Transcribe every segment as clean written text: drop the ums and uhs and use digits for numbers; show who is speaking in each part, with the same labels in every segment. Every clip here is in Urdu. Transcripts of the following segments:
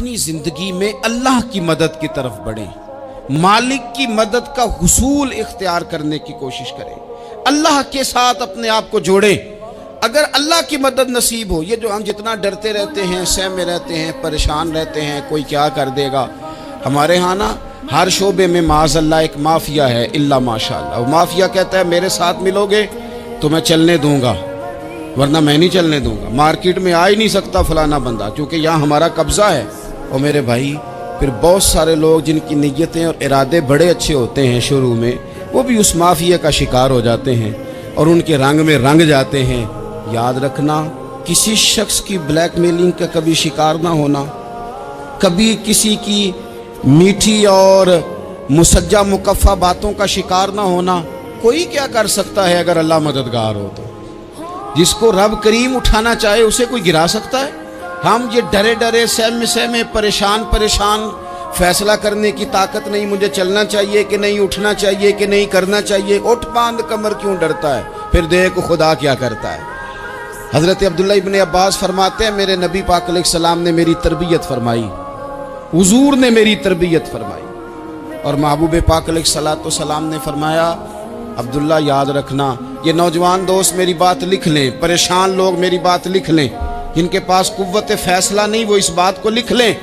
Speaker 1: اپنی زندگی میں اللہ کی مدد کی طرف بڑھیں، مالک کی مدد کا حصول اختیار کرنے کی کوشش کریں، اللہ کے ساتھ اپنے آپ کو جوڑیں۔ اگر اللہ کی مدد نصیب ہو، یہ جو ہم جتنا ڈرتے رہتے ہیں، سہمے رہتے ہیں، پریشان رہتے ہیں کوئی کیا کر دے گا، ہمارے ہاں نا ہر شعبے میں معاذ اللہ ایک مافیا ہے، الا ماشاءاللہ۔ وہ مافیا کہتا ہے میرے ساتھ ملو گے تو میں چلنے دوں گا، ورنہ میں نہیں چلنے دوں گا، مارکیٹ میں آ ہی نہیں سکتا فلانا بندہ، کیونکہ یہاں ہمارا قبضہ ہے۔ اور میرے بھائی پھر بہت سارے لوگ جن کی نیتیں اور ارادے بڑے اچھے ہوتے ہیں شروع میں، وہ بھی اس مافیا کا شکار ہو جاتے ہیں اور ان کے رنگ میں رنگ جاتے ہیں۔ یاد رکھنا، کسی شخص کی بلیک میلنگ کا کبھی شکار نہ ہونا، کبھی کسی کی میٹھی اور مسجع مکفہ باتوں کا شکار نہ ہونا۔ کوئی کیا کر سکتا ہے اگر اللہ مددگار ہو تو؟ جس کو رب کریم اٹھانا چاہے اسے کوئی گرا سکتا ہے؟ ہم یہ ڈرے ڈرے سہمے پریشان فیصلہ کرنے کی طاقت نہیں، مجھے چلنا چاہیے کہ نہیں، اٹھنا چاہیے کہ نہیں، کرنا چاہیے، اٹھ باندھ کمر کیوں ڈرتا ہے؟ پھر دیکھ خدا کیا کرتا ہے۔ حضرت عبداللہ ابن عباس فرماتے ہیں میرے نبی پاک علیہ السلام نے میری تربیت فرمائی، حضور نے میری تربیت فرمائی، اور محبوب پاک علیہ السلام نے فرمایا عبداللہ یاد رکھنا، یہ نوجوان دوست میری بات لکھ لیں، پریشان لوگ میری بات لکھ لیں، جن کے پاس قوت فیصلہ نہیں وہ اس بات کو لکھ لیں۔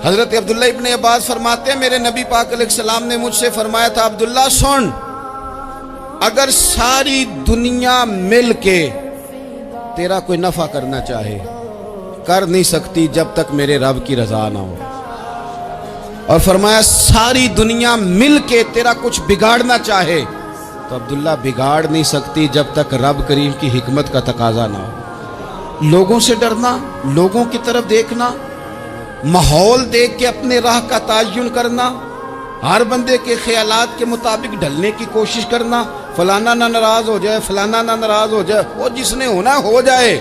Speaker 1: حضرت عبداللہ ابن عباس فرماتے ہیں میرے نبی پاک علیہ السلام نے مجھ سے فرمایا تھا عبداللہ سن، اگر ساری دنیا مل کے تیرا کوئی نفع کرنا چاہے کر نہیں سکتی جب تک میرے رب کی رضا نہ ہو، اور فرمایا ساری دنیا مل کے تیرا کچھ بگاڑنا چاہے تو عبداللہ بگاڑ نہیں سکتی جب تک رب کریم کی حکمت کا تقاضا نہ ہو۔ لوگوں سے ڈرنا، لوگوں کی طرف دیکھنا، ماحول دیکھ کے اپنے راہ کا تعین کرنا، ہر بندے کے خیالات کے مطابق ڈھلنے کی کوشش کرنا، فلانا نہ ناراض ہو جائے، فلانا نہ ناراض ہو جائے، وہ جس نے ہونا ہو جائے،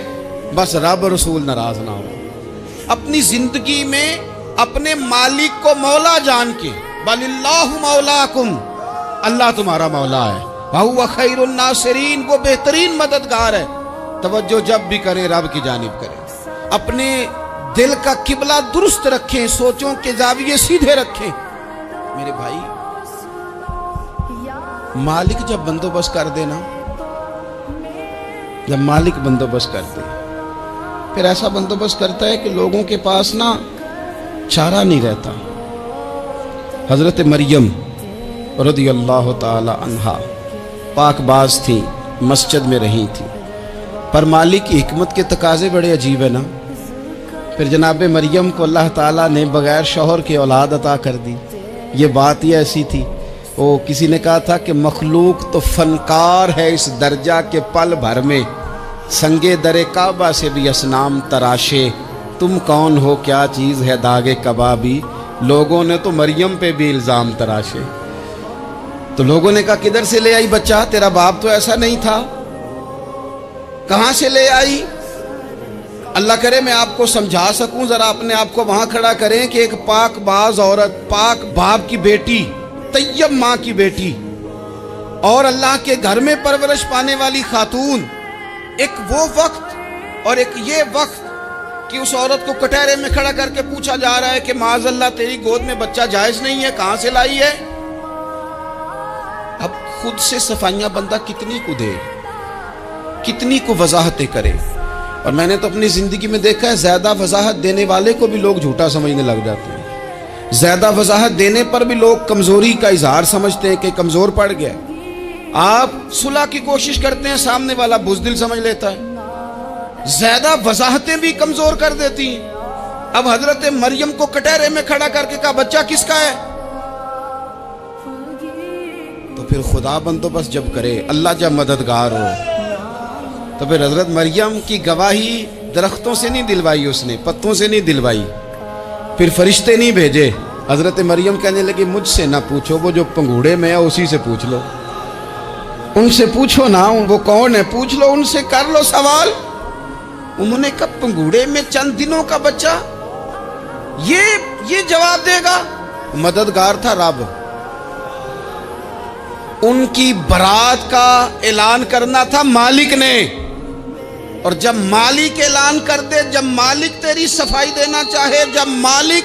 Speaker 1: بس رب رسول ناراض نہ ہو۔ اپنی زندگی میں اپنے مالک کو مولا جان کے، بل اللہ مولاکم، اللہ تمہارا مولا ہے، وَهُوَ خَيْرُ النَّاصِرِينَ، وہ بہترین مددگار ہے۔ توجہ جب بھی کریں رب کی جانب کریں، اپنے دل کا قبلہ درست رکھیں، سوچوں کے زاویے سیدھے رکھیں۔ میرے بھائی مالک جب بندوبست کر دے نا، جب مالک بندوبست کر دے پھر ایسا بندوبست کرتا ہے کہ لوگوں کے پاس نا چارہ نہیں رہتا۔ حضرت مریم رضی اللہ تعالی عنہا پاک باز تھیں، مسجد میں رہی تھیں، پر مالک کی حکمت کے تقاضے بڑے عجیب ہیں نا۔ پھر جناب مریم کو اللہ تعالیٰ نے بغیر شوہر کے اولاد عطا کر دی۔ یہ بات ہی ایسی تھی، وہ کسی نے کہا تھا کہ مخلوق تو فنکار ہے اس درجہ کے پل بھر میں سنگے در کعبہ سے بھی اصنام تراشے، تم کون ہو کیا چیز ہے داغ کبابی، لوگوں نے تو مریم پہ بھی الزام تراشے۔ تو لوگوں نے کہا کدھر سے لے آئی بچہ، تیرا باپ تو ایسا نہیں تھا، کہاں سے لے آئی؟ اللہ کرے میں آپ کو سمجھا سکوں، ذرا اپنے آپ کو وہاں کھڑا کریں کہ ایک پاک باز عورت، پاک باپ کی بیٹی، طیب ماں کی بیٹی، اور اللہ کے گھر میں پرورش پانے والی خاتون، ایک وہ وقت اور ایک یہ وقت کہ اس عورت کو کٹہرے میں کھڑا کر کے پوچھا جا رہا ہے کہ معاذ اللہ تیری گود میں بچہ جائز نہیں ہے، کہاں سے لائی ہے؟ اب خود سے صفائیاں بندہ کتنی کو دے، کتنی کو وضاحتیں کرے۔ اور میں نے تو اپنی زندگی میں دیکھا ہے زیادہ وضاحت دینے والے کو بھی لوگ جھوٹا سمجھنے لگ جاتے ہیں، زیادہ وضاحت دینے پر بھی لوگ کمزوری کا اظہار سمجھتے ہیں کہ کمزور پڑ گیا۔ آپ صلح کی کوشش کرتے ہیں، سامنے والا بزدل سمجھ لیتا ہے، زیادہ وضاحتیں بھی کمزور کر دیتی ہیں۔ اب حضرت مریم کو کٹہرے میں کھڑا کر کے کہا بچہ کس کا ہے؟ تو پھر خدا بندوبست جب کرے، اللہ جب مددگار ہو، تو پھر حضرت مریم کی گواہی درختوں سے نہیں دلوائی، اس نے پتوں سے نہیں دلوائی، پھر فرشتے نہیں بھیجے۔ حضرت مریم کہنے لگی مجھ سے نہ پوچھو، وہ جو پنگوڑے میں ہے اسی سے پوچھ لو، ان سے پوچھو نا، وہ کون ہے پوچھ لو، ان سے کر لو سوال۔ انہوں نے کہا پنگوڑے میں چند دنوں کا بچہ، یہ جواب دے گا؟ مددگار تھا رب، ان کی برات کا اعلان کرنا تھا مالک نے، اور جب مالک اعلان کر دے، جب مالک تیری صفائی دینا چاہے، جب مالک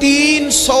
Speaker 1: 300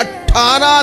Speaker 1: 18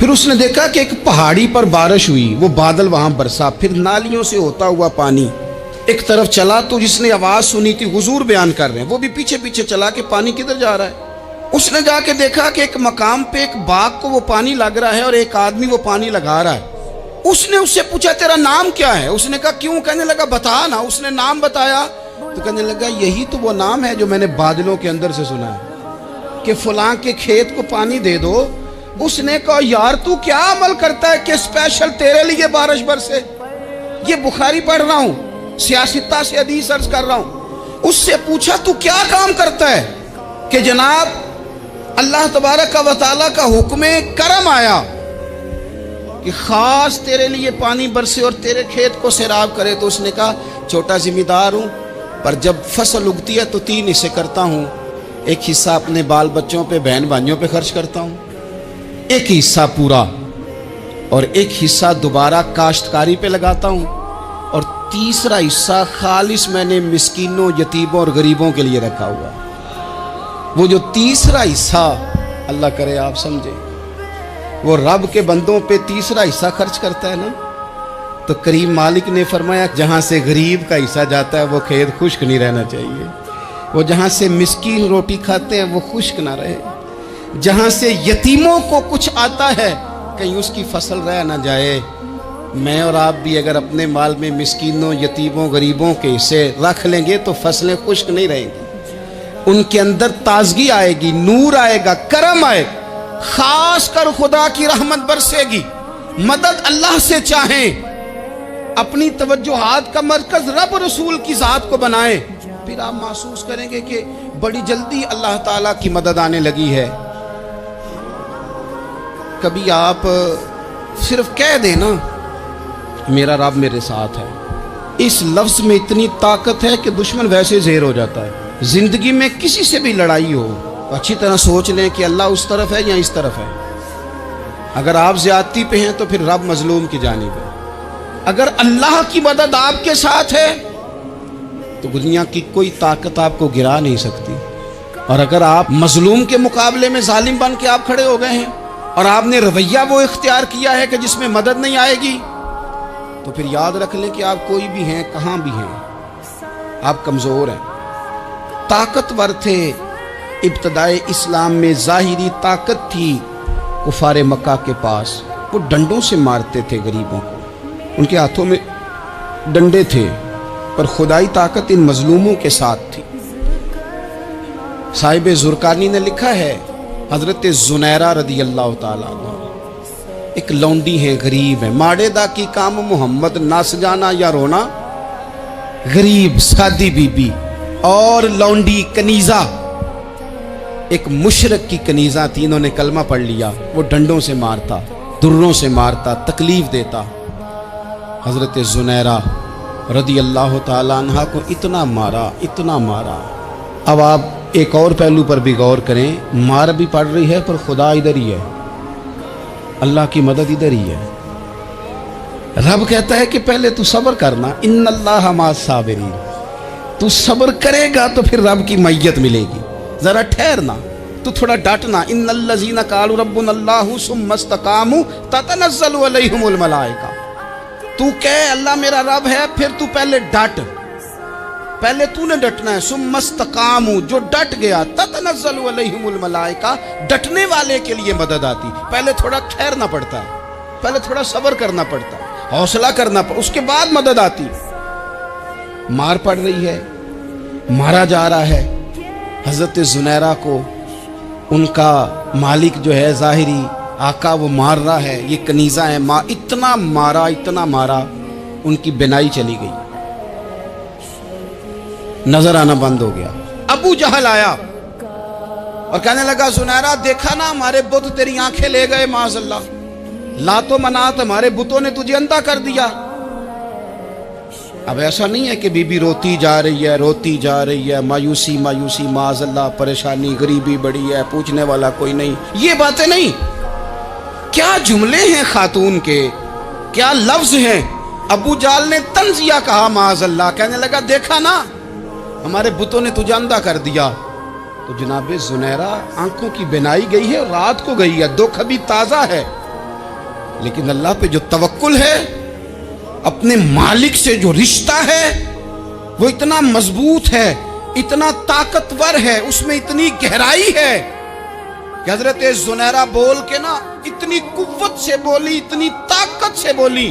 Speaker 1: پھر اس نے دیکھا کہ ایک پہاڑی پر بارش ہوئی، وہ بادل وہاں برسا، پھر نالیوں سے ہوتا ہوا پانی ایک طرف چلا، تو جس نے آواز سنی تھی حضور بیان کر رہے ہیں، وہ بھی پیچھے پیچھے چلا کہ پانی کدھر جا رہا ہے۔ اس نے جا کے دیکھا کہ ایک مقام پہ ایک باغ کو وہ پانی لگ رہا ہے اور ایک آدمی وہ پانی لگا رہا ہے۔ اس نے اس سے پوچھا تیرا نام کیا ہے؟ اس نے کہا کیوں؟ کہنے لگا بتا نا۔ اس نے نام بتایا تو کہنے لگا یہی تو وہ نام ہے جو میں نے بادلوں کے اندر سے سنا ہے کہ فلاں کے کھیت کو پانی دے دو۔ اس نے کہا یار تو کیا عمل کرتا ہے کہ اسپیشل تیرے لیے بارش برسے؟ یہ بخاری پڑھ رہا ہوں، سیاستہ سے حدیث عرض کر رہا ہوں۔ اس سے پوچھا تو کیا کام کرتا ہے کہ جناب اللہ تبارک و تعالیٰ کا حکم کرم آیا کہ خاص تیرے لیے پانی برسے اور تیرے کھیت کو سیراب کرے؟ تو اس نے کہا چھوٹا ذمہ دار ہوں، پر جب فصل اگتی ہے تو 3 حصے کرتا ہوں، ایک حصہ اپنے بال بچوں پہ بہن بھائیوں پہ خرچ کرتا ہوں، ایک حصہ پورا، اور ایک حصہ دوبارہ کاشتکاری پہ لگاتا ہوں، اور تیسرا حصہ خالص میں نے مسکینوں، یتیموں اور غریبوں کے لیے رکھا ہوا۔ وہ جو تیسرا حصہ، اللہ کرے آپ سمجھے، وہ رب کے بندوں پہ تیسرا حصہ خرچ کرتا ہے نا، تو کریم مالک نے فرمایا جہاں سے غریب کا حصہ جاتا ہے وہ کھیت خشک نہیں رہنا چاہیے، وہ جہاں سے مسکین روٹی کھاتے ہیں وہ خشک نہ رہے، جہاں سے یتیموں کو کچھ آتا ہے کہیں اس کی فصل رہ نہ جائے۔ میں اور آپ بھی اگر اپنے مال میں مسکینوں، یتیموں، غریبوں کے حصے رکھ لیں گے تو فصلیں خشک نہیں رہیں گی، ان کے اندر تازگی آئے گی، نور آئے گا، کرم آئے گا، خاص کر خدا کی رحمت برسے گی۔ مدد اللہ سے چاہیں، اپنی توجہات کا مرکز رب رسول کی ذات کو بنائیں، پھر آپ محسوس کریں گے کہ بڑی جلدی اللہ تعالیٰ کی مدد آنے لگی ہے۔ کبھی آپ صرف کہہ دیں نا میرا رب میرے ساتھ ہے، اس لفظ میں اتنی طاقت ہے کہ دشمن ویسے زہر ہو جاتا ہے۔ زندگی میں کسی سے بھی لڑائی ہو تو اچھی طرح سوچ لیں کہ اللہ اس طرف ہے یا اس طرف ہے۔ اگر آپ زیادتی پہ ہیں تو پھر رب مظلوم کی جانب ہے۔ اگر اللہ کی مدد آپ کے ساتھ ہے تو دنیا کی کوئی طاقت آپ کو گرا نہیں سکتی، اور اگر آپ مظلوم کے مقابلے میں ظالم بن کے آپ کھڑے ہو گئے ہیں اور آپ نے رویہ وہ اختیار کیا ہے کہ جس میں مدد نہیں آئے گی، تو پھر یاد رکھ لیں کہ آپ کوئی بھی ہیں، کہاں بھی ہیں، آپ کمزور ہیں۔ طاقتور تھے ابتدائے اسلام میں، ظاہری طاقت تھی کفار مکہ کے پاس، وہ ڈنڈوں سے مارتے تھے غریبوں کو، ان کے ہاتھوں میں ڈنڈے تھے، پر خدائی طاقت ان مظلوموں کے ساتھ تھی۔ صاحب زرقانی نے لکھا ہے حضرت زنیرہ رضی اللہ تعالیٰ عنہ ایک لونڈی ہے، غریب ہے، ماڑے دا کی کام محمد نس جانا یا رونا، غریب سادی بی بی اور لونڈی کنیزہ، ایک مشرک کی کنیزہ تھی، انہوں نے کلمہ پڑھ لیا، وہ ڈنڈوں سے مارتا، دروں سے مارتا، تکلیف دیتا۔ حضرت زنیرہ رضی اللہ تعالیٰ عنہ کو اتنا مارا، اتنا مارا۔ اب آپ ایک اور پہلو پر بھی غور کریں، مار بھی پڑ رہی ہے پر خدا ادھر ہی ہے، اللہ کی مدد ادھر ہی ہے۔ رب کہتا ہے کہ پہلے تو صبر کرنا، ان اللہ مع الصابرین، تو صبر کرے گا تو پھر رب کی معیت ملے گی، ذرا ٹھہرنا، تو تھوڑا ڈٹنا۔ ان الذین قالوا ربنا اللہ ثم استقاموا تتنزل علیہم الملائکہ، تو کہے اللہ میرا رب ہے، پھر تو پہلے ڈٹ، پہلے تو نے ڈٹنا ہے۔ ثم استقاموا، جو ڈٹ گیا، تتنزل علیہم الملائکہ، ڈٹنے والے کے لیے مدد آتی، پہلے تھوڑا ٹھہرنا پڑتا ہے، پہلے تھوڑا صبر کرنا پڑتا ہے، حوصلہ کرنا پڑتا، اس کے بعد مدد آتی۔ مار پڑ رہی ہے، مارا جا رہا ہے حضرت زنیرہ کو، ان کا مالک جو ہے ظاہری آقا وہ مار رہا ہے، یہ کنیزہ ہے، اتنا مارا اتنا مارا، ان کی بینائی چلی گئی، نظر آنا بند ہو گیا۔ ابو جہل آیا اور کہنے لگا زنیرہ دیکھا نا ہمارے بت تیری آنکھیں لے گئے، معاذ اللہ، لات و منات ہمارے بتوں نے تجھے اندھا کر دیا۔ اب ایسا نہیں ہے کہ بی بی روتی جا رہی ہے، روتی جا رہی ہے، مایوسی مایوسی، معاذ اللہ، پریشانی، غریبی بڑی ہے، پوچھنے والا کوئی نہیں، یہ باتیں نہیں۔ کیا جملے ہیں خاتون کے، کیا لفظ ہیں۔ ابو جہل نے تنزیہ کہا، معاذ اللہ، کہنے لگا دیکھا نا ہمارے بتوں نے تجھے اندھا کر دیا۔ تو جناب زنیرہ آنکھوں کی بینائی گئی ہے، رات کو گئی ہے، دکھ ابھی تازہ ہے، لیکن اللہ پہ جو توکل ہے، اپنے مالک سے جو رشتہ ہے، وہ اتنا مضبوط ہے، اتنا طاقتور ہے، اس میں اتنی گہرائی ہے کہ حضرت زنیرہ بول کے نا اتنی قوت سے بولی، اتنی طاقت سے بولی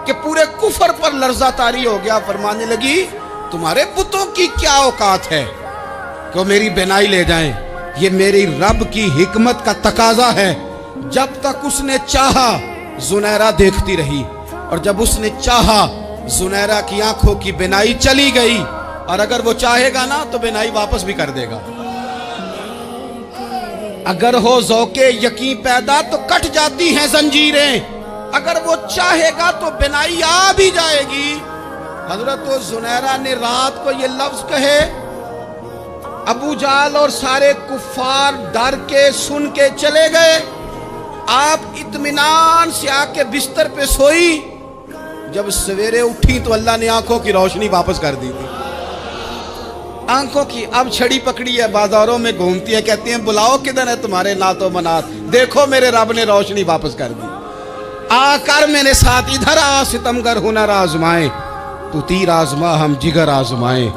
Speaker 1: کہ پورے کفر پر لرزہ طاری ہو گیا۔ فرمانے لگی تمہارے بتوں کی کیا اوقات ہے کہ وہ میری بینائی لے جائیں؟ یہ میری رب کی حکمت کا تقاضا ہے۔ جب تک اس نے چاہا زنیرہ دیکھتی رہی، اور جب اس نے چاہا زنیرہ کی آنکھوں کی بینائی چلی گئی، اور اگر وہ چاہے گا نا تو بینائی واپس بھی کر دے گا۔ اگر ہو ذوق یقین پیدا تو کٹ جاتی ہیں زنجیریں، اگر وہ چاہے گا تو بینائی آ بھی جائے گی۔ حضرت زنیرہ نے رات کو یہ لفظ کہے، ابو جہل اور سارے کفار ڈر کے سن کے چلے گئے، آپ اطمینان سے آ کے بستر پہ سوئی۔ جب سویرے اٹھی تو اللہ نے آنکھوں کی روشنی واپس کر دی تھی۔ آنکھوں کی اب چھڑی پکڑی ہے، بازاروں میں گھومتی ہے، کہتی ہیں بلاؤ کدھر ہے تمہارے نعت و منات، دیکھو میرے رب نے روشنی واپس کر دی۔ آ کر میرے ساتھ ادھر آ، ستمگر ہنر آزمائے، تو تیر آزما ہم جگر آزمائے۔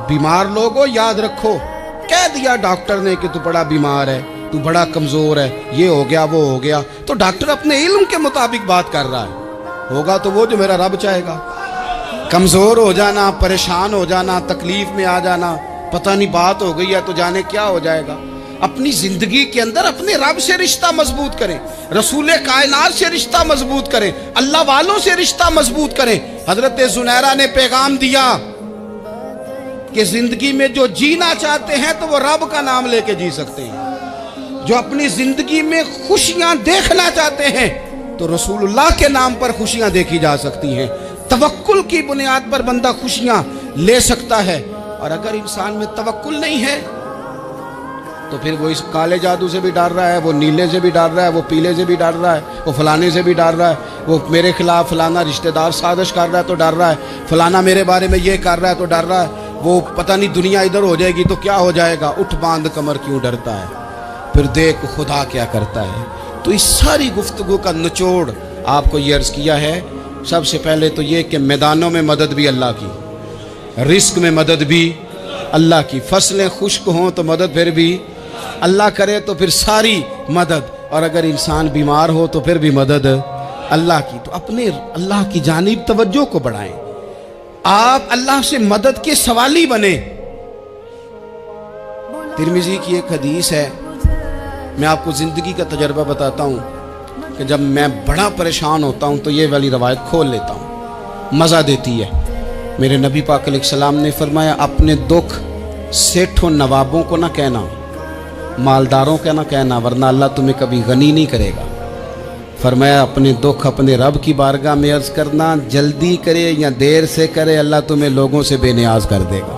Speaker 1: بیمار لوگوں یاد رکھو، کہہ دیا ڈاکٹر نے کہ تو بڑا بیمار ہے، تو بڑا کمزور ہے، یہ ہو گیا وہ ہو گیا، تو ڈاکٹر اپنے علم کے مطابق بات کر رہا ہے، ہوگا تو وہ جو میرا رب چاہے گا۔ کمزور ہو جانا، پریشان ہو جانا، تکلیف میں آ جانا، پتہ نہیں بات ہو گئی ہے تو جانے کیا ہو جائے گا۔ اپنی زندگی کے اندر اپنے رب سے رشتہ مضبوط کریں، رسول کائنات سے رشتہ مضبوط کریں، اللہ والوں سے رشتہ مضبوط کریں۔ حضرت زنیرہ نے پیغام دیا کہ زندگی میں جو جینا چاہتے ہیں تو وہ رب کا نام لے کے جی سکتے ہیں، جو اپنی زندگی میں خوشیاں دیکھنا چاہتے ہیں تو رسول اللہ کے نام پر خوشیاں دیکھی جا سکتی ہیں۔ توکل کی بنیاد پر بندہ خوشیاں لے سکتا ہے، اور اگر انسان میں توکل نہیں ہے تو پھر وہ اس کالے جادو سے بھی ڈر رہا ہے، وہ نیلے سے بھی ڈر رہا ہے، وہ پیلے سے بھی ڈر رہا ہے، وہ فلانے سے بھی ڈر رہا ہے، وہ میرے خلاف فلانا رشتہ دار سازش کر رہا ہے تو ڈر رہا ہے، فلانا میرے بارے میں یہ کر رہا ہے تو ڈر رہا ہے، وہ پتہ نہیں دنیا ادھر ہو جائے گی تو کیا ہو جائے گا، اٹھ باندھ کمر کیوں ڈرتا ہے، پھر دیکھ خدا کیا کرتا ہے۔ تو اس ساری گفتگو کا نچوڑ آپ کو یہ عرض کیا ہے، سب سے پہلے تو یہ کہ میدانوں میں مدد بھی اللہ کی، رزق میں مدد بھی اللہ کی، فصلیں خشک ہوں تو مدد پھر بھی اللہ کرے، تو پھر ساری مدد، اور اگر انسان بیمار ہو تو پھر بھی مدد اللہ کی۔ تو اپنے اللہ کی جانب توجہ کو بڑھائیں، آپ اللہ سے مدد کے سوالی بنیں۔ ترمذی کی ایک حدیث ہے، میں آپ کو زندگی کا تجربہ بتاتا ہوں کہ جب میں بڑا پریشان ہوتا ہوں تو یہ والی روایت کھول لیتا ہوں، مزہ دیتی ہے۔ میرے نبی پاک علیہ السلام نے فرمایا اپنے دکھ سیٹھوں نوابوں کو نہ کہنا، مالداروں کا نہ کہنا، ورنہ اللہ تمہیں کبھی غنی نہیں کرے گا۔ فرمایا اپنے دکھ اپنے رب کی بارگاہ میں عرض کرنا، جلدی کرے یا دیر سے کرے اللہ تمہیں لوگوں سے بے نیاز کر دے گا۔